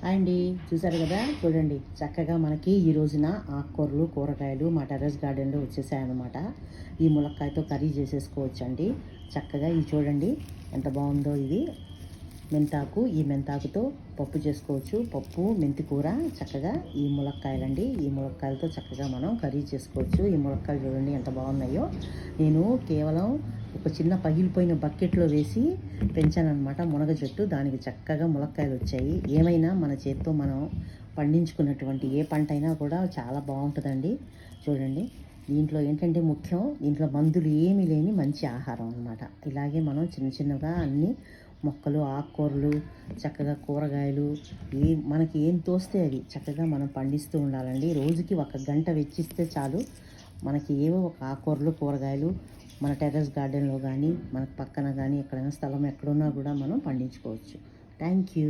Hi అండి. చూసారు కదా, చూడండి చక్కగా మనకి ఈ రోజున ఆకుకూరలు కూరగాయలు మా టెర్రస్ గార్డెన్లో వచ్చేసాయన్నమాట. ఈ ములక్కాయతో కర్రీ చేసేసుకోవచ్చండి చక్కగా. ఇది చూడండి ఎంత బాగుందో. ఇది మెంతాకు, ఈ మెంతాకుతో పప్పు చేసుకోవచ్చు. పప్పు మెంతి కూర చక్కగా. ఈ ములక్కాయలండి, ఈ ములక్కాయలతో చక్కగా మనం కర్రీ చేసుకోవచ్చు. ఈ ములక్కాయలు చూడండి ఎంత బాగున్నాయో. నేను కేవలం ఒక చిన్న పగిలిపోయిన బకెట్లో వేసి పెంచానమాట మునగ చెట్టు. దానికి చక్కగా ములక్కాయలు వచ్చాయి. ఏమైనా మన చేత్తో మనం పండించుకున్నటువంటి ఏ పంట అయినా కూడా చాలా బాగుంటుందండి. చూడండి, దీంట్లో ఏంటంటే ముఖ్యం, దీంట్లో మందులు ఏమీ లేని మంచి ఆహారం అన్నమాట. ఇలాగే మనం చిన్న చిన్నగా అన్ని మొక్కలు, ఆకుకూరలు, చక్కగా కూరగాయలు మనకి ఏం తోస్తే అవి చక్కగా మనం పండిస్తూ ఉండాలండి. రోజుకి 1 గంట వెచ్చిస్తే చాలు, మనకి ఏవో ఒక ఆకుకూరలు కూరగాయలు మన టెర్రస్ గార్డెన్లో కానీ మనకు పక్కన కానీ ఎక్కడైనా స్థలం ఎక్కడున్నా కూడా మనం పండించుకోవచ్చు. Thank you.